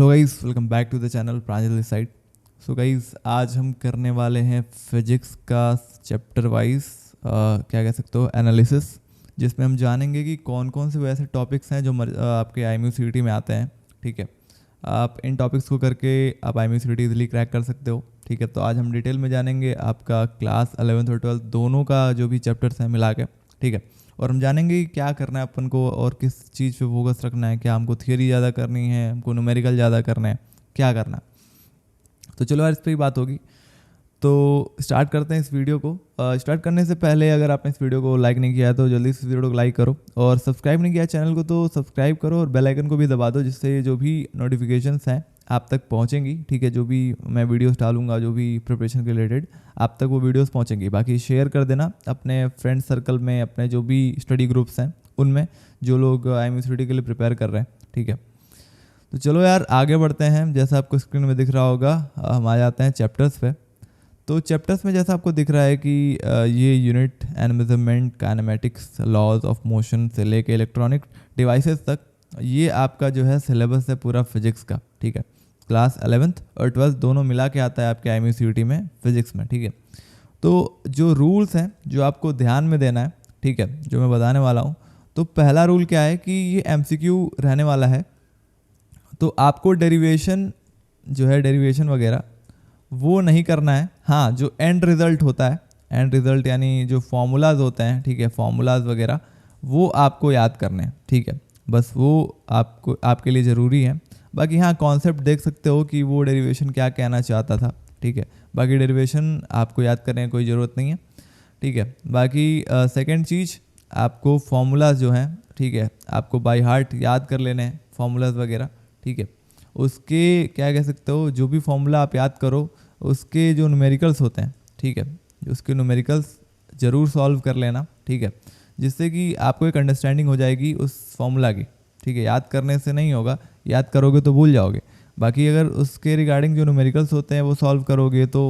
Hello guys, welcome back to the channel Pranjal this side. So guys, आज हम करने वाले हैं फिजिक्स का चैप्टर वाइज क्या कह सकते हो एनालिसिस, जिसमें हम जानेंगे कि कौन कौन से वैसे टॉपिक्स हैं जो आपके IMU-CET में आते हैं। ठीक है, आप इन टॉपिक्स को करके आप IMU-CET इजीली क्रैक कर सकते हो। ठीक है, तो आज हम डिटेल में जानेंगे आपका क्लास 11th और 12th दोनों का जो भी चैप्टर्स हैं मिला के। ठीक है, और हम जानेंगे कि क्या करना है अपन को और किस चीज़ पे फोकस रखना है, क्या हमको थियरी ज़्यादा करनी है, हमको न्यूमेरिकल ज़्यादा करना है, क्या करना है। तो चलो यार, इस पर ही बात होगी। तो स्टार्ट करते हैं इस वीडियो को। स्टार्ट करने से पहले अगर आपने इस वीडियो को लाइक नहीं किया है तो जल्दी से इस वीडियो को लाइक करो, और सब्सक्राइब नहीं किया चैनल को तो सब्सक्राइब करो और बेल आइकन को भी दबा दो, जिससे जो भी नोटिफिकेशंस हैं आप तक पहुंचेंगी। ठीक है, जो भी मैं वीडियोस डालूंगा, जो भी प्रिपरेशन के रिलेटेड, आप तक वो वीडियोस पहुंचेंगी। बाकी शेयर कर देना अपने फ्रेंड सर्कल में, अपने जो भी स्टडी ग्रुप्स हैं उनमें, जो लोग IMU-CET के लिए प्रिपेयर कर रहे हैं। ठीक है, तो चलो यार आगे बढ़ते हैं। जैसा आपको स्क्रीन में दिख रहा होगा, हम आ जाते हैं चैप्टर्स पे। तो चैप्टर्स में जैसा आपको दिख रहा है कि ये unit and measurement, kinematics, laws of motion से लेके इलेक्ट्रॉनिक डिवाइसेस तक, ये आपका जो है सिलेबस है पूरा फिजिक्स का। ठीक है, क्लास 11th और 12th दोनों मिला के आता है आपके IMU-CET में फिजिक्स में। ठीक है, तो जो रूल्स हैं जो आपको ध्यान में देना है, ठीक है, जो मैं बताने वाला हूँ। तो पहला रूल क्या है कि ये MCQ रहने वाला है, तो आपको डेरिवेशन जो है, डेरिवेशन वगैरह वो नहीं करना है। हाँ, जो एंड रिज़ल्ट होता है, एंड रिज़ल्ट यानी जो फॉर्मूलाज होते हैं, ठीक है, फॉर्मूलाज वगैरह वो आपको याद करने हैं। ठीक है, बस वो आपको आपके लिए ज़रूरी है। बाकी हाँ, कॉन्सेप्ट देख सकते हो कि वो डेरिवेशन क्या कहना चाहता था। ठीक है, बाकी डेरिवेशन आपको याद करने की कोई ज़रूरत नहीं है। ठीक है, बाकी सेकंड चीज़, आपको फॉर्मूलाज जो हैं, ठीक है, आपको बाय हार्ट याद कर लेने हैं फॉर्मूलाज वगैरह। ठीक है, उसके क्या कह सकते हो, जो भी फॉर्मूला आप याद करो उसके जो न्यूमेरिकल्स होते हैं, ठीक है, जो उसके न्यूमेरिकल्स ज़रूर सॉल्व कर लेना। ठीक है, जिससे कि आपको एक अंडरस्टैंडिंग हो जाएगी उस फॉर्मूला की। ठीक है, याद करने से नहीं होगा, याद करोगे तो भूल जाओगे। बाकी अगर उसके रिगार्डिंग जो न्यूमेरिकल्स होते हैं वो सॉल्व करोगे तो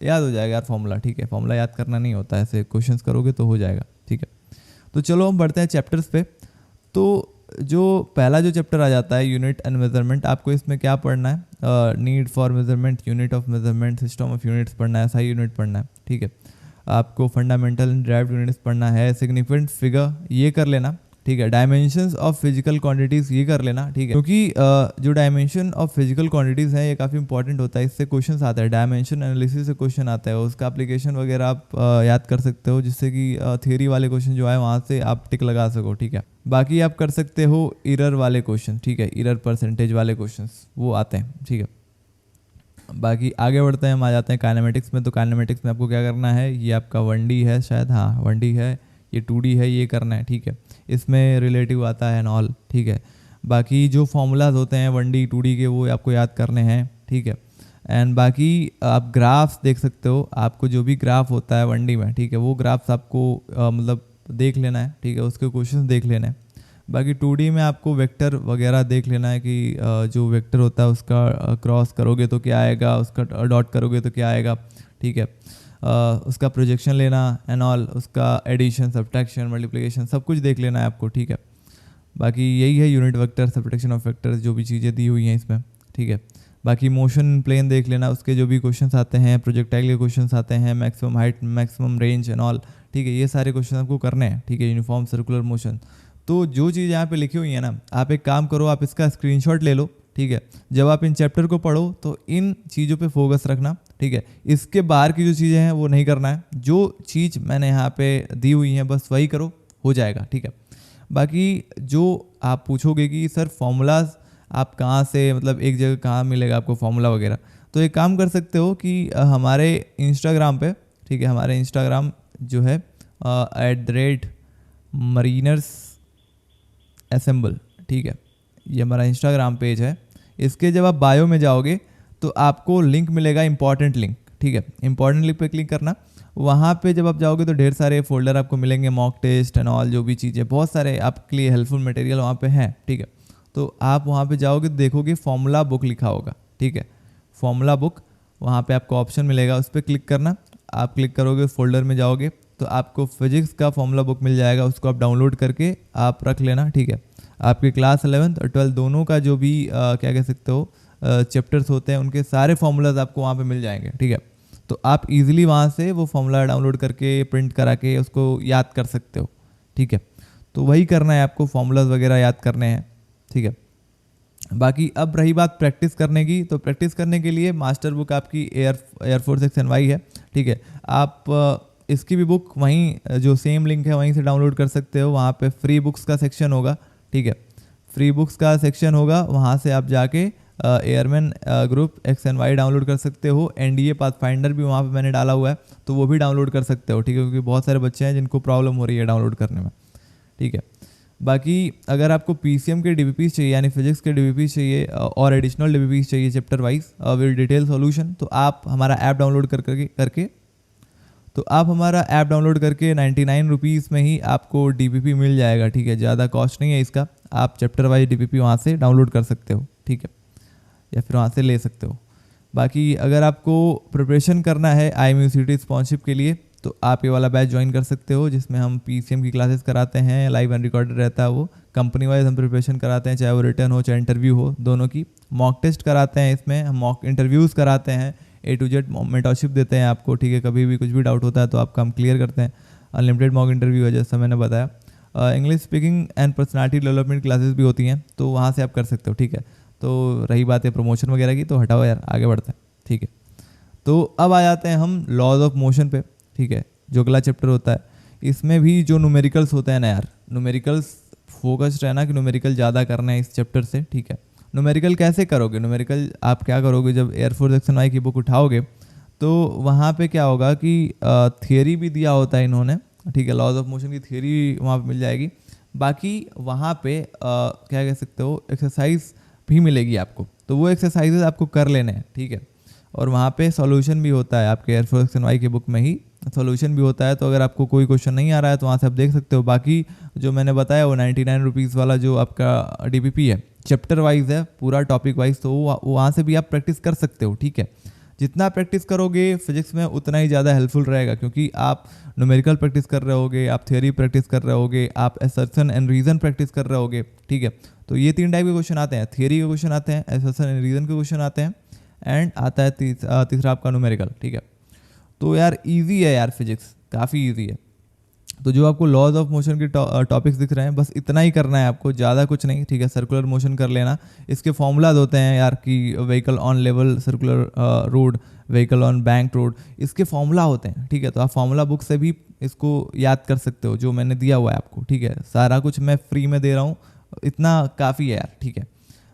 याद हो जाएगा यार फॉर्मूला। ठीक है, फॉर्मूला याद करना नहीं होता, ऐसे क्वेश्चंस करोगे तो हो जाएगा। ठीक है, तो चलो हम बढ़ते हैं चैप्टर्स पे। तो जो पहला जो चैप्टर आ जाता है यूनिट एंड मेजरमेंट, आपको इसमें क्या पढ़ना है? Need for measurement, unit of measurement, system of units पढ़ना है, SI यूनिट पढ़ना है। ठीक है, आपको फंडामेंटल एंड डिराइव्ड यूनिट्स पढ़ना है, सिग्निफिकेंट फिगर ये कर लेना। ठीक है, डायमेंशंस ऑफ फिजिकल क्वांटिटीज़ ये कर लेना। ठीक है, क्योंकि जो डायमेंशन ऑफ फिजिकल क्वांटिटीज़ है ये काफ़ी इंपॉर्टेंट होता है, इससे क्वेश्चन आता है, डायमेंशन एनालिसिस से क्वेश्चन आता है, उसका एप्लीकेशन वगैरह आप याद कर सकते हो, जिससे कि थियरी वाले क्वेश्चन जो है वहाँ से आप टिक लगा सको। ठीक है, बाकी आप कर सकते हो एरर वाले क्वेश्चन। ठीक है, एरर परसेंटेज वाले क्वेश्चन वो आते हैं। ठीक है, बाकी आगे बढ़ते हैं, हम आ जाते हैं काइनेमेटिक्स में। तो काइनेमेटिक्स में आपको क्या करना है, ये आपका 1D है शायद, हाँ 1D है, ये 2D है, ये करना है। ठीक है, इसमें रिलेटिव आता है एंड ऑल। ठीक है, बाकी जो फॉर्मूलाज होते हैं 1D 2D के वो आपको याद करने हैं। ठीक है, एंड बाकी आप ग्राफ्स देख सकते हो, आपको जो भी ग्राफ होता है 1D में, ठीक है, वो ग्राफ्स आपको मतलब देख लेना है। ठीक है, उसके क्वेश्चन देख लेना है। बाकी 2D में आपको वेक्टर वगैरह देख लेना है कि जो वेक्टर होता है उसका क्रॉस करोगे तो क्या आएगा, उसका डॉट करोगे तो क्या आएगा। ठीक है, उसका प्रोजेक्शन लेना एंड ऑल, उसका एडिशन, सब्ट्रैक्शन, मल्टीप्लिकेशन सब कुछ देख लेना है आपको। ठीक है, बाकी यही है unit vector, subtraction of vectors, जो भी चीज़ें दी हुई हैं इसमें। ठीक है, बाकी मोशन प्लेन देख लेना, उसके जो भी क्वेश्चंस आते हैं, प्रोजेक्टाइल के क्वेश्चंस आते हैं, maximum height, maximum range and all. ठीक है, ये सारे क्वेश्चन आपको करने हैं। ठीक है, यूनिफॉर्म सर्कुलर मोशन। तो जो चीज़ यहाँ पे लिखी हुई है ना, आप एक काम करो, आप इसका स्क्रीनशॉट ले लो। ठीक है, जब आप इन चैप्टर को पढ़ो तो इन चीज़ों पे फोकस रखना। ठीक है, इसके बाहर की जो चीज़ें हैं वो नहीं करना है, जो चीज़ मैंने यहाँ पे दी हुई है बस वही करो, हो जाएगा। ठीक है, बाकी जो आप पूछोगे कि सर फॉर्मूलाज आप कहाँ से, मतलब एक जगह कहाँ मिलेगा आपको फॉर्मूला वगैरह, तो एक काम कर सकते हो कि हमारे इंस्टाग्राम पे, ठीक है, हमारे इंस्टाग्राम जो है @mariners assemble, ठीक है, ये हमारा इंस्टाग्राम पेज है। इसके जब आप बायो में जाओगे तो आपको लिंक मिलेगा, इंपॉर्टेंट लिंक। ठीक है, इंपॉर्टेंट लिंक पे क्लिक करना। वहाँ पे जब आप जाओगे तो ढेर सारे फोल्डर आपको मिलेंगे, मॉक टेस्ट एंड ऑल, जो भी चीज़ें, बहुत सारे आपके लिए हेल्पफुल मटेरियल वहाँ पे हैं। ठीक है, तो आप वहाँ पे जाओगे तो देखोगे फॉर्मूला बुक लिखा होगा। ठीक है, फॉर्मूला बुक, वहाँ पे आपको ऑप्शन मिलेगा, उस पर क्लिक करना। आप क्लिक करोगे, फोल्डर में जाओगे तो आपको फिजिक्स का फॉर्मूला बुक मिल जाएगा, उसको आप डाउनलोड करके आप रख लेना। ठीक है, आपके क्लास 11th और 12th दोनों का जो भी क्या कह सकते हो चैप्टर्स होते हैं उनके सारे फॉर्मूलाज आपको वहाँ पे मिल जाएंगे, ठीक है। तो आप इजीली वहाँ से वो फॉर्मूला डाउनलोड करके प्रिंट करा के उसको याद कर सकते हो, ठीक है। तो वही करना है आपको, फॉर्मूलाज वगैरह याद करने हैं, ठीक है। बाकी अब रही बात प्रैक्टिस करने की, तो प्रैक्टिस करने के लिए मास्टर बुक आपकी एयरफोर्स XNY है, ठीक है। आप इसकी भी बुक वहीं जो सेम लिंक है वहीं से डाउनलोड कर सकते हो। वहाँ पे फ्री बुक्स का सेक्शन होगा, ठीक है। फ्री बुक्स का सेक्शन होगा, वहाँ से आप जाके एयरमैन ग्रुप XNY डाउनलोड कर सकते हो। NDA पाथफाइंडर भी वहाँ पे मैंने डाला हुआ है, तो वो भी डाउनलोड कर सकते हो, ठीक है, क्योंकि बहुत सारे बच्चे हैं जिनको प्रॉब्लम हो रही है डाउनलोड करने में, ठीक है। बाकी अगर आपको PCM के DBPs चाहिए यानी फिजिक्स के DBPs चाहिए और एडिशनल DBPs चाहिए chapter wise with detail solution, तो आप हमारा ऐप डाउनलोड करके 99 रुपीज़ में ही आपको DBP मिल जाएगा, ठीक है। ज़्यादा कॉस्ट नहीं है इसका, आप चैप्टर वाइज DBP वहाँ से डाउनलोड कर सकते हो, ठीक है, या फिर वहाँ से ले सकते हो। बाकी अगर आपको प्रिपरेशन करना है IMUCT स्पॉन्सरशिप के लिए, तो आप ये वाला बैच ज्वाइन कर सकते हो, जिसमें हम PCM की क्लासेस कराते हैं, लाइव एंड रिकॉर्डेड रहता है वो। कंपनी वाइज हम प्रिपरेशन कराते हैं, चाहे वो रिटर्न हो चाहे इंटरव्यू हो, दोनों की मॉक टेस्ट कराते हैं। इसमें हम मॉक इंटरव्यूज़ कराते हैं, A to Z मेंटरशिप देते हैं आपको, ठीक है। कभी भी कुछ भी डाउट होता है तो आपका हम क्लियर करते हैं। अनलिमिटेड मॉक इंटरव्यू है जैसा मैंने बताया। English speaking and personality development classes भी होती हैं, तो वहाँ से आप कर सकते हो, ठीक है। तो रही बात है प्रमोशन वगैरह की, तो हटाओ यार, आगे बढ़ते हैं, ठीक है। तो अब आ जाते हैं हम लॉज ऑफ मोशन पे, ठीक है, जो अगला चैप्टर होता है। इसमें भी जो न्यूमेरिकल्स होते हैं ना यार, न्यूमेरिकल्स फोकस्ड रहना कि न्यूमेरिकल ज़्यादा करना है इस चैप्टर से, ठीक है। न्यूमेरिकल कैसे करोगे? न्यूमेरिकल आप क्या करोगे, जब एयरफोर्स XNY की बुक उठाओगे तो वहाँ पे क्या होगा कि थियरी भी दिया होता है इन्होंने, ठीक है। लॉज ऑफ मोशन की थियरी वहाँ पे मिल जाएगी। बाकी वहाँ पे क्या कह सकते हो, एक्सरसाइज भी मिलेगी आपको, तो वो एक्सरसाइजेज आपको कर लेने हैं, ठीक है। और वहाँ पे सॉल्यूशन भी होता है, आपके एयरफोर्स XNY की बुक में ही सॉल्यूशन भी होता है। तो अगर आपको कोई क्वेश्चन नहीं आ रहा है तो वहाँ से आप देख सकते हो। बाकी जो मैंने बताया वो 99 रुपीज़ वाला जो आपका DBP है, चैप्टर वाइज है, पूरा टॉपिक वाइज, तो वहाँ से भी आप प्रैक्टिस कर सकते हो, ठीक है। जितना प्रैक्टिस करोगे फिजिक्स में उतना ही ज़्यादा हेल्पफुल रहेगा, क्योंकि आप न्यूमेरिकल प्रैक्टिस कर रहे होगे, आप थ्योरी प्रैक्टिस कर रहे होगे, आप असर्शन एंड रीज़न प्रैक्टिस कर रहे होगे, ठीक है। तो ये 3 टाइप के क्वेश्चन आते हैं, थियरी के क्वेश्चन आते हैं, असर्शन एंड रीज़न के क्वेश्चन आते हैं, एंड आता है तीसरा आपका न्यूमेरिकल, ठीक है। तो यार ईजी है यार, फिजिक्स काफ़ी ईजी है। तो जो आपको लॉज ऑफ मोशन के टॉपिक्स दिख रहे हैं, बस इतना ही करना है आपको, ज़्यादा कुछ नहीं, ठीक है। सर्कुलर मोशन कर लेना, इसके फॉर्मूलाज होते हैं यार कि vehicle on level circular road, vehicle on bank road, इसके फॉर्मूला होते हैं, ठीक है। तो आप फॉर्मूला बुक से भी इसको याद कर सकते हो, जो मैंने दिया हुआ है आपको, ठीक है। सारा कुछ मैं फ्री में दे रहा हूँ, इतना काफ़ी है यार, ठीक है।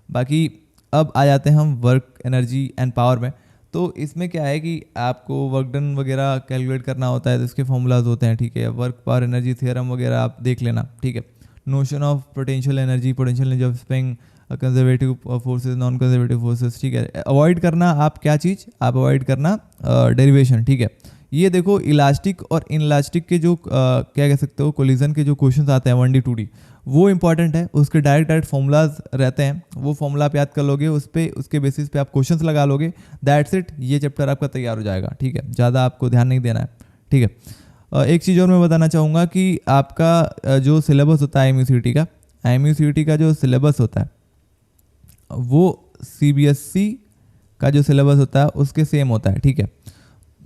बाकी अब आ जाते हैं हम वर्क, एनर्जी एंड पावर में। तो इसमें क्या है कि आपको वर्क डन वगैरह कैलकुलेट करना होता है, तो इसके फॉर्मूलाज होते हैं, ठीक है। वर्क पावर एनर्जी थ्योरम वगैरह आप देख लेना, ठीक है। Notion of potential energy of spring, conservative forces, non conservative forces, ठीक है। अवॉइड करना आप क्या चीज़, आप अवॉइड करना डेरिवेशन, ठीक है। ये देखो इलास्टिक और इनलास्टिक के जो क्या कह सकते हो कोलिजन के जो क्वेश्चन आते हैं 1D 2D, वो इंपॉर्टेंट है। उसके डायरेक्ट फॉर्मूलाज रहते हैं, वो फॉर्मूला आप याद कर लोगे, उसके बेसिस पे आप क्वेश्चंस लगा लोगे, दैट्स इट, ये चैप्टर आपका तैयार हो जाएगा, ठीक है। ज़्यादा आपको ध्यान नहीं देना है, ठीक है। एक चीज़ और मैं बताना चाहूँगा कि आपका जो सिलेबस होता है IMUCT का जो सिलेबस होता है वो CBSE का जो सिलेबस होता है उसके सेम होता है, ठीक है।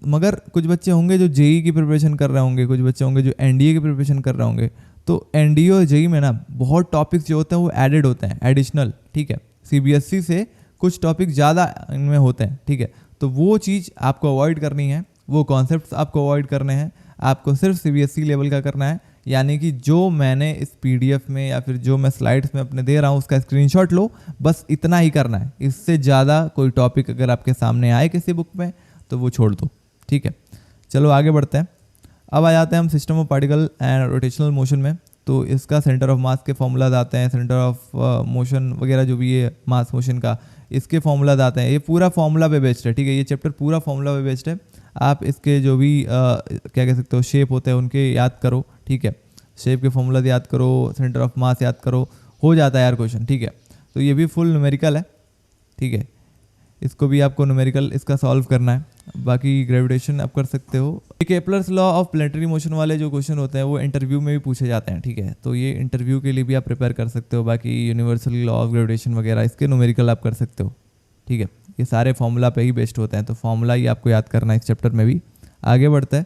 मगर कुछ बच्चे होंगे जो JEE की प्रिपरेशन कर रहे होंगे, कुछ बच्चे होंगे जो NDA की प्रिपरेशन कर रहे होंगे, तो NDA और JEE में ना बहुत टॉपिक्स जो होते हैं वो एडेड होते हैं, एडिशनल, ठीक है। CBSE से कुछ टॉपिक ज़्यादा इनमें होते हैं, ठीक है। तो वो चीज़ आपको अवॉइड करनी है, वो कॉन्सेप्ट्स आपको अवॉइड करने हैं, आपको सिर्फ CBSE लेवल का करना है। यानी कि जो मैंने इस PDF में या फिर जो मैं स्लाइड्स में अपने दे रहा हूँ उसका स्क्रीनशॉट लो, बस इतना ही करना है। इससे ज़्यादा कोई टॉपिक अगर आपके सामने आए किसी बुक में तो वो छोड़ दो, ठीक है। चलो आगे बढ़ते हैं। अब आ जाते हैं हम system of particle and rotational motion में। तो इसका सेंटर ऑफ मास के फॉर्मूलाज आते हैं, सेंटर ऑफ मोशन वगैरह जो भी है मास मोशन का, इसके फॉर्मूलाज आते हैं। ये पूरा फॉर्मूला पे बेस्ड है, ठीक है। ये चैप्टर पूरा फॉर्मूला पे बेस्ड है। आप इसके जो भी क्या कह सकते हो शेप होते हैं उनके याद करो, ठीक है। शेप के फॉर्मूलाज याद करो, सेंटर ऑफ मास याद करो, हो जाता है यार क्वेश्चन, ठीक है। तो ये भी फुल न्यूमेरिकल है, ठीक है। इसको भी आपको न्यूमेरिकल इसका सॉल्व करना है, बाकी ग्रेविटेशन आप कर सकते हो। Kepler's law of planetary motion वाले जो क्वेश्चन होते हैं वो इंटरव्यू में भी पूछे जाते हैं, ठीक है, तो ये इंटरव्यू के लिए भी आप प्रिपेयर कर सकते हो। बाकी यूनिवर्सल लॉ ऑफ ग्रेविटेशन वगैरह इसके न्यूमेरिकल आप कर सकते हो, ठीक है, ये सारे फॉर्मूला पे ही बेस्ड होते हैं, तो फॉर्मूला ही आपको याद करना है इस चैप्टर में भी। आगे बढ़ता है,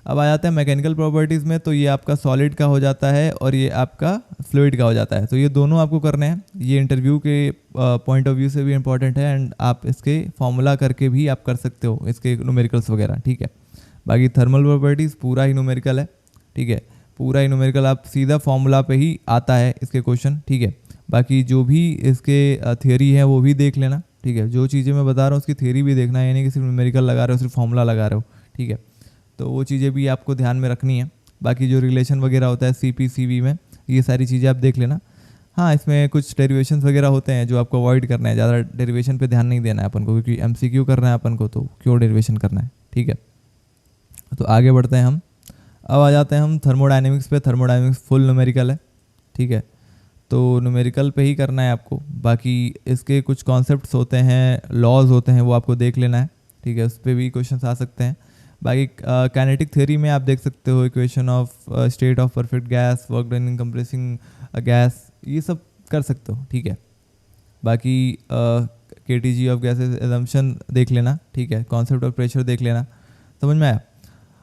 अब आ जाता है मैकेनिकल प्रॉपर्टीज़ में, तो ये आपका सॉलिड का हो जाता है और ये आपका फ्लूइड का हो जाता है, तो ये दोनों आपको करने हैं। ये इंटरव्यू के पॉइंट ऑफ व्यू से भी इंपॉर्टेंट है एंड आप इसके फॉर्मूला करके भी आप कर सकते हो इसके न्यूमेरिकल्स वगैरह, ठीक है। बाकी थर्मल प्रॉपर्टीज़ पूरा ही न्यूमेरिकल है, ठीक है, पूरा ही न्यूमेरिकल, आप सीधा फॉर्मूला पे ही आता है इसके क्वेश्चन, ठीक है। बाकी जो भी इसके थियोरी है वो भी देख लेना, ठीक है, जो चीज़ें मैं बता रहा हूँ उसकी थियोरी भी देखना है, यानी कि सिर्फ न्यूमेरिकल लगा रहे हो, सिर्फ फॉर्मूला लगा रहे हो, ठीक है, तो वो चीज़ें भी आपको ध्यान में रखनी है। बाकी जो रिलेशन वगैरह होता है CP/CV में, ये सारी चीज़ें आप देख लेना। हाँ, इसमें कुछ डेरिवेशंस वगैरह होते हैं जो आपको अवॉइड करना है, ज़्यादा डेरिवेशन पे ध्यान नहीं देना है अपन को, क्योंकि MCQ करना है अपन को, तो क्यों डेरिवेशन करना है, ठीक है। तो आगे बढ़ते हैं हम, अब आ जाते हैं हम थर्मोडाइनमिक्स पे। थर्मोडाइनमिक्स फुल न्यूमेरिकल है, ठीक है, तो न्यूमेरिकल पे ही करना है आपको। बाकी इसके कुछ कॉन्सेप्ट्स होते हैं, लॉज होते हैं, वो आपको देख लेना है, ठीक है, उस पर भी क्वेश्चन आ सकते हैं। बाकी काइनेटिक थ्योरी में आप देख सकते हो equation of state of perfect gas, work done in compressing gas, ये सब कर सकते हो, ठीक है। बाकी KTG ऑफ गैसेस एजम्पशन देख लेना, ठीक है, कॉन्सेप्ट ऑफ प्रेशर देख लेना, समझ में आया।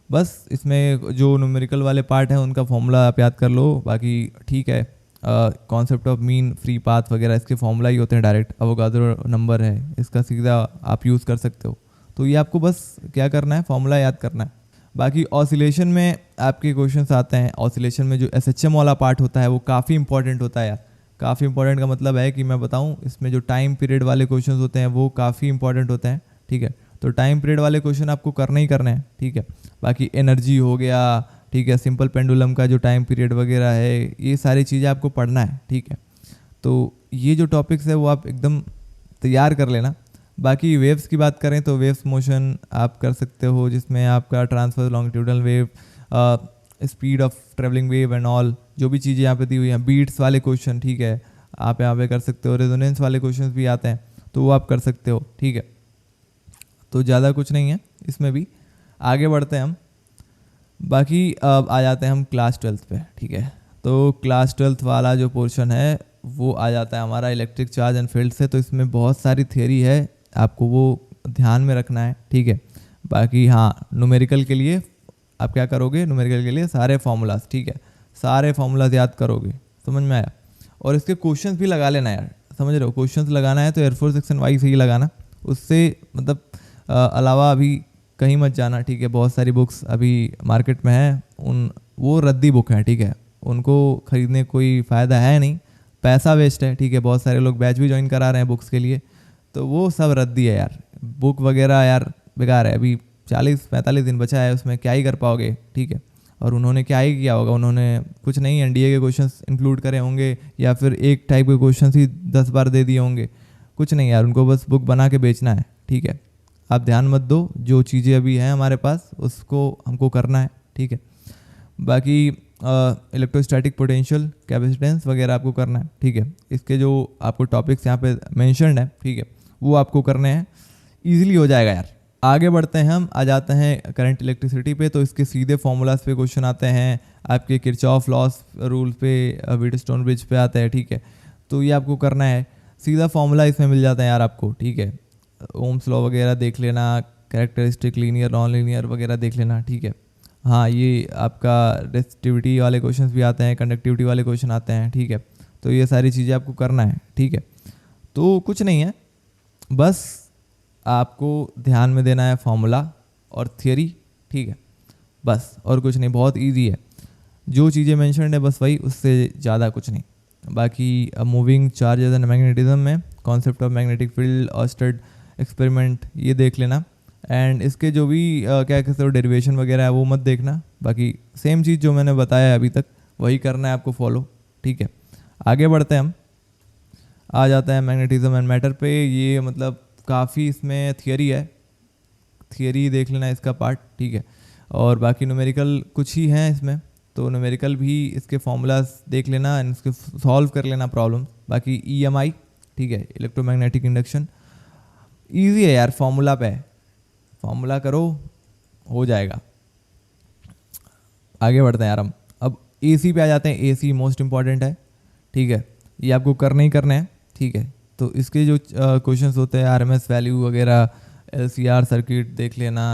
बस इसमें जो न्यूमेरिकल वाले पार्ट हैं उनका फॉर्मूला आप याद कर लो, बाकी ठीक है। Concept of mean free path वगैरह इसके फॉर्मूला ही होते हैं, डायरेक्ट अवोगाद्रो नंबर है इसका, सीधा आप यूज़ कर सकते हो, तो ये आपको बस क्या करना है, फॉर्मूला याद करना है। बाकी ऑसिलेशन में आपके क्वेश्चंस आते हैं, ऑसिलेशन में जो SHM वाला पार्ट होता है वो काफ़ी इंपॉर्टेंट होता है यार, काफ़ी इंपॉर्टेंट का मतलब है कि मैं बताऊं, इसमें जो टाइम पीरियड वाले क्वेश्चंस होते हैं वो काफ़ी इंपॉर्टेंट होते हैं, ठीक है, तो टाइम पीरियड वाले क्वेश्चन आपको करने ही करने हैं, ठीक है। बाकी एनर्जी हो गया, ठीक है, सिंपल पेंडुलम का जो टाइम पीरियड वगैरह है, ये सारी चीज़ें आपको पढ़ना है, ठीक है, तो ये जो टॉपिक्स है वो आप एकदम तैयार कर लेना। बाकी वेव्स की बात करें तो वेव्स मोशन आप कर सकते हो, जिसमें आपका transfer longitudinal wave, speed of travelling wave and all, जो भी चीज़ें यहाँ पे दी हुई हैं, बीट्स वाले क्वेश्चन, ठीक है, आप यहाँ पे कर सकते हो। रेजोनेंस वाले क्वेश्चंस भी आते हैं तो वो आप कर सकते हो, ठीक है, तो ज़्यादा कुछ नहीं है इसमें भी। आगे बढ़ते हैं हम, बाकी अब आ जाते हैं हम क्लास 12 पे, ठीक है, तो क्लास 12 वाला जो पोर्शन है वो आ जाता है हमारा इलेक्ट्रिक चार्ज एंड फील्ड से, तो इसमें बहुत सारी थियोरी है, आपको वो ध्यान में रखना है, ठीक है। बाकी हाँ, न्यूमेरिकल के लिए आप क्या करोगे, न्यूमेरिकल के लिए सारे फार्मूलाज, ठीक है, सारे फार्मूलाज याद करोगे, समझ में आया। और इसके क्वेश्चंस भी लगा लेना यार, समझ रहे हो, क्वेश्चंस लगाना है तो एयरफोर्स सेक्शन वाई से ही लगाना, उससे मतलब अलावा अभी कहीं मत जाना, ठीक है। बहुत सारी बुक्स अभी मार्केट में है, वो रद्दी बुक है, ठीक है, उनको खरीदने कोई फ़ायदा है नहीं, पैसा वेस्ट है, ठीक है। बहुत सारे लोग बैच भी ज्वाइन करा रहे हैं बुक्स के लिए, तो वो सब रद्दी है यार, बुक वगैरह यार बेकार है। अभी 40-45 दिन बचा है, उसमें क्या ही कर पाओगे, ठीक है। और उन्होंने क्या ही किया होगा, उन्होंने कुछ नहीं NDA के क्वेश्चंस इंक्लूड करे होंगे या फिर एक टाइप के क्वेश्चंस ही 10 बार दे दिए होंगे, कुछ नहीं यार, उनको बस बुक बना के बेचना है, ठीक है। आप ध्यान मत दो, जो चीज़ें अभी हैं हमारे पास उसको हमको करना है, ठीक है। बाकी इलेक्ट्रोस्टैटिक पोटेंशियल, कैपेसिटेंस वगैरह आपको करना है, ठीक है। इसके जो आपको टॉपिक्स यहाँ पे मेंशन्ड है, ठीक है, वो आपको करने हैं, ईजिली हो जाएगा यार। आगे बढ़ते हैं हम, आ जाते हैं करंट इलेक्ट्रिसिटी पे, तो इसके सीधे फॉर्मूलाज पे क्वेश्चन आते हैं, आपके किरचॉफ लॉस रूल पे, व्हीटस्टोन ब्रिज पे आता है, ठीक है, तो ये आपको करना है, सीधा फॉर्मूला इसमें मिल जाता है यार आपको, ठीक है। ओम्स लॉ वगैरह देख लेना, कैरेक्टरिस्टिक लीनियर नॉन लीनियर वगैरह देख लेना, ठीक है। हाँ, ये आपका रेसिस्टिविटी वाले क्वेश्चंस भी आते हैं, कंडक्टिविटी वाले क्वेश्चन आते हैं, ठीक है, तो ये सारी चीज़ें आपको करना है, ठीक है। तो कुछ नहीं है, बस आपको ध्यान में देना है फॉर्मूला और थियरी, ठीक है, बस, और कुछ नहीं, बहुत इजी है, जो चीज़ें मेंशन्ड है बस वही, उससे ज़्यादा कुछ नहीं। बाकी मूविंग चार्जेस एंड मैग्नेटिज्म में concept of magnetic field, Oersted experiment, ये देख लेना, एंड इसके जो भी क्या कहते हो डेरिवेशन वगैरह है वो मत देखना, बाकी सेम चीज़ जो मैंने बताया है अभी तक वही करना है आपको फॉलो, ठीक है। आगे बढ़ते हैं हम, आ जाता है मैग्नेटिज्म एंड मैटर पे, ये मतलब काफ़ी इसमें थियरी है, थियरी देख लेना इसका पार्ट, ठीक है। और बाकी न्यूमेरिकल कुछ ही हैं इसमें, तो न्यूमेरिकल भी इसके फॉर्मूलाज देख लेना एंड इसके सॉल्व कर लेना प्रॉब्लम। बाकी EMI, ठीक है, इलेक्ट्रोमैग्नेटिक इंडक्शन, ईजी है यार, फॉर्मूला पे है, फॉर्मूला करो, हो जाएगा। आगे बढ़ते हैं यार हम। अब एसी पे आ जाते हैं। एसी मोस्ट इम्पॉर्टेंट है, ठीक है, ये आपको करना ही करना है, ठीक है। तो इसके जो क्वेश्चंस होते हैं आरएमएस वैल्यू वगैरह, एलसीआर सर्किट देख लेना,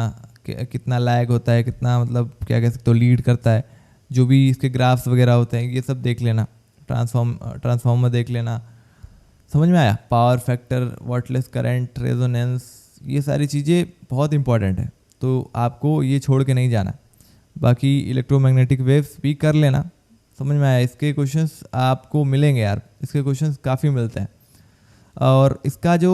कितना लैग होता है, कितना मतलब क्या कह सकते हो लीड करता है, जो भी इसके ग्राफ्स वगैरह होते हैं ये सब देख लेना, ट्रांसफॉर्मर देख लेना। समझ में आया? Power factor, wattless current, resonance, ये सारी चीज़ें बहुत इंपॉर्टेंट है, तो आपको ये छोड़ के नहीं जाना। बाकी इलेक्ट्रोमैग्नेटिक वेव्स भी कर लेना। समझ में आया? इसके क्वेश्चंस आपको मिलेंगे यार, इसके क्वेश्चंस काफ़ी मिलते हैं। और इसका जो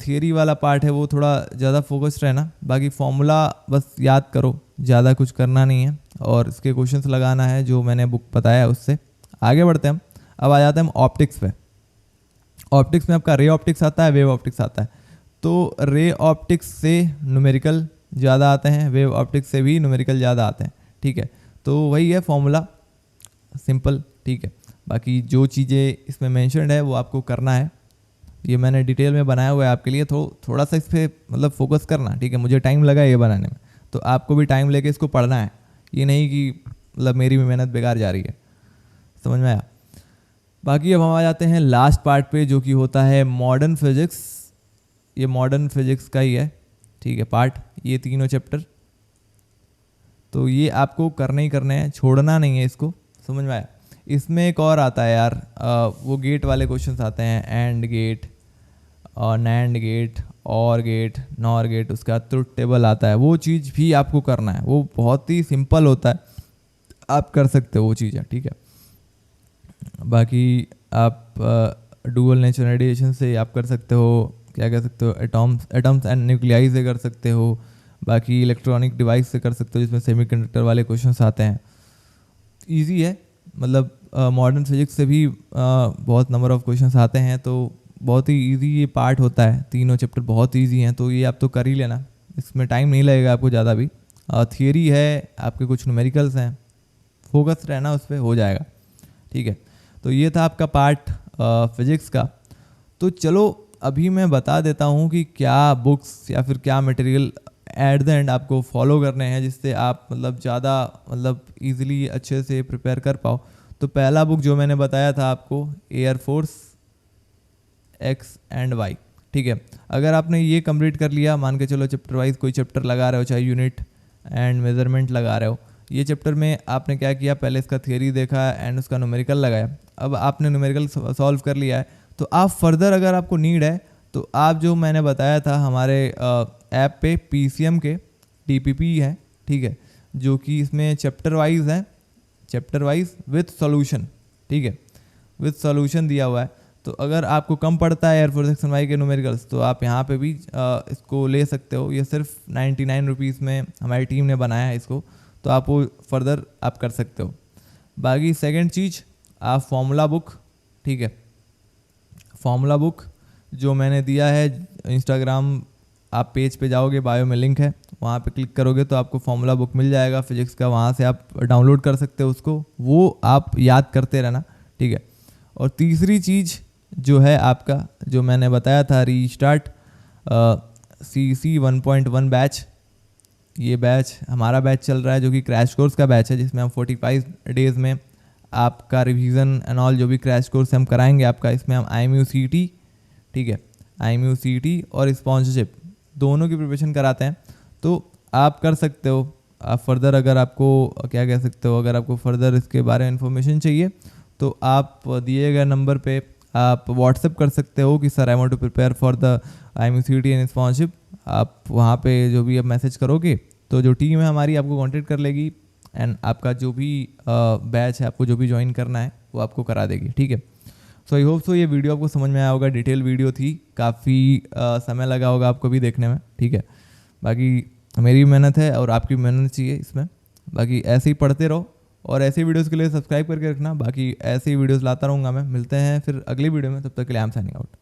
थियरी वाला पार्ट है वो थोड़ा ज़्यादा फोकस्ड रहना, बाकी फॉर्मूला बस याद करो, ज़्यादा कुछ करना नहीं है, और इसके क्वेश्चंस लगाना है जो मैंने बुक बताया उससे। आगे बढ़ते हैं हम। अब आ जाते हैं हम ऑप्टिक्स पे। ऑप्टिक्स में आपका रे ऑप्टिक्स आता है, वेव ऑप्टिक्स आता है। तो रे ऑप्टिक्स से न्यूमेरिकल ज़्यादा आते हैं, वेव ऑप्टिक्स से भी न्यूमेरिकल ज़्यादा आते हैं, ठीक है। तो वही है फॉर्मूला, सिंपल, ठीक है। बाकी जो चीज़ें इसमें मेंशन्ड है वो आपको करना है, ये मैंने डिटेल में बनाया हुआ है आपके लिए, तो थोड़ा सा इस पर मतलब फोकस करना, ठीक है। मुझे टाइम लगा ये बनाने में, तो आपको भी टाइम लेके इसको पढ़ना है, ये नहीं कि मतलब मेरी भी मेहनत बेकार जा रही है। समझ में आया? बाकी अब हम आ जाते हैं लास्ट पार्ट पे, जो कि होता है मॉडर्न फिजिक्स। ये मॉडर्न फिजिक्स का ही है, ठीक है, पार्ट, ये तीनों चैप्टर। तो ये आपको करना ही करना है, छोड़ना नहीं है इसको। समझ में आया? इसमें एक और आता है यार, वो गेट वाले क्वेश्चंस आते हैं, एंड गेट और नैंड गेट, और गेट, नॉर गेट, उसका ट्रुथ टेबल आता है, वो चीज़ भी आपको करना है। वो बहुत ही सिंपल होता है, आप कर सकते हो वो चीज़ें, ठीक है। बाकी आप डुअल नेचर रेडिएशन से आप कर सकते हो, क्या कह सकते हो, एटम्स एंड न्यूक्लियाई से कर सकते हो। बाकी इलेक्ट्रॉनिक डिवाइस से कर सकते हो, जिसमें सेमीकंडक्टर वाले क्वेश्चंस आते हैं। इजी है, मतलब मॉडर्न फिजिक्स से भी बहुत नंबर ऑफ क्वेश्चंस आते हैं, तो बहुत ही इजी ये पार्ट होता है। तीनों चैप्टर बहुत इजी हैं, तो ये आप तो कर ही लेना, इसमें टाइम नहीं लगेगा आपको ज़्यादा भी। थियरी है, आपके कुछ न्यूमेरिकल्स हैं, फोकस रहना उस पर, हो जाएगा, ठीक है। तो ये था आपका पार्ट फिजिक्स का। तो चलो अभी मैं बता देता हूँ कि क्या बुक्स या फिर क्या मटेरियल एट द एंड आपको फॉलो करने हैं, जिससे आप मतलब ज़्यादा मतलब इजीली अच्छे से प्रिपेयर कर पाओ। तो पहला बुक जो मैंने बताया था आपको, एयरफोर्स एक्स एंड वाई, ठीक है। अगर आपने ये कंप्लीट कर लिया, मान के चलो चैप्टर वाइज कोई चैप्टर लगा रहे हो, चाहे यूनिट एंड मेजरमेंट लगा रहे हो, ये चैप्टर में आपने क्या किया, पहले इसका थियरी देखा एंड उसका न्यूमेरिकल लगाया। अब आपने न्यूमेरिकल सॉल्व कर लिया है, तो आप फर्दर अगर आपको नीड है, तो आप जो मैंने बताया था हमारे ऐप पे पीसीएम के टीपीपी है, ठीक है, जो कि इसमें चैप्टर वाइज है, चैप्टर वाइज विथ सॉल्यूशन, ठीक है, विथ सॉल्यूशन दिया हुआ है। तो अगर आपको कम पड़ता है एयरफोर्स एक्स एंड वाई के न्यूमेरिकल्स, तो आप यहाँ पे भी इसको ले सकते हो। ये सिर्फ 99 रुपीज़ में हमारी टीम ने बनाया है इसको, तो आप वो फर्दर आप कर सकते हो। बाकी सेकंड चीज़, आप फॉर्मूला बुक, ठीक है, फॉर्मूला बुक जो मैंने दिया है, इंस्टाग्राम आप पेज पे जाओगे, बायो में लिंक है, वहाँ पे क्लिक करोगे तो आपको फॉर्मूला बुक मिल जाएगा फिजिक्स का, वहाँ से आप डाउनलोड कर सकते हो उसको, वो आप याद करते रहना, ठीक है। और तीसरी चीज़ जो है आपका, जो मैंने बताया था, रीस्टार्ट CC 1.1 बैच, ये बैच हमारा बैच चल रहा है, जो कि क्रैश कोर्स का बैच है, जिसमें हम 45 डेज़ में आपका रिवीजन एंड ऑल जो भी क्रैश कोर्स हम कराएंगे आपका, इसमें हम IMU-CET, ठीक है, IMU-CET और स्पॉन्सरशिप दोनों की प्रिपरेशन कराते हैं। तो आप कर सकते हो, आप फर्दर अगर आपको क्या कह सकते हो, अगर आपको फर्दर इसके बारे में इन्फॉर्मेशन चाहिए, तो आप दिए गए नंबर पे आप व्हाट्सएप कर सकते हो कि sir I want to prepare for the IMU-CET and sponsorship. आप वहाँ पे जो भी आप मैसेज करोगे, तो जो टीम है हमारी आपको कांटेक्ट कर लेगी, एंड आपका जो भी बैच है, आपको जो भी ज्वाइन करना है, वो आपको करा देगी, ठीक है। सो आई होप सो ये वीडियो आपको समझ में आया होगा, डिटेल वीडियो थी, काफ़ी समय लगा होगा आपको भी देखने में, ठीक है। बाकी मेरी मेहनत है और आपकी मेहनत चाहिए इसमें। बाकी ऐसे ही पढ़ते रहो, और ऐसे वीडियोस के लिए सब्सक्राइब करके रखना। बाकी ऐसे ही वीडियोस लाता रहूँगा मैं। मिलते हैं फिर अगली वीडियो में, तब तक के लिए आई एम साइनिंग आउट।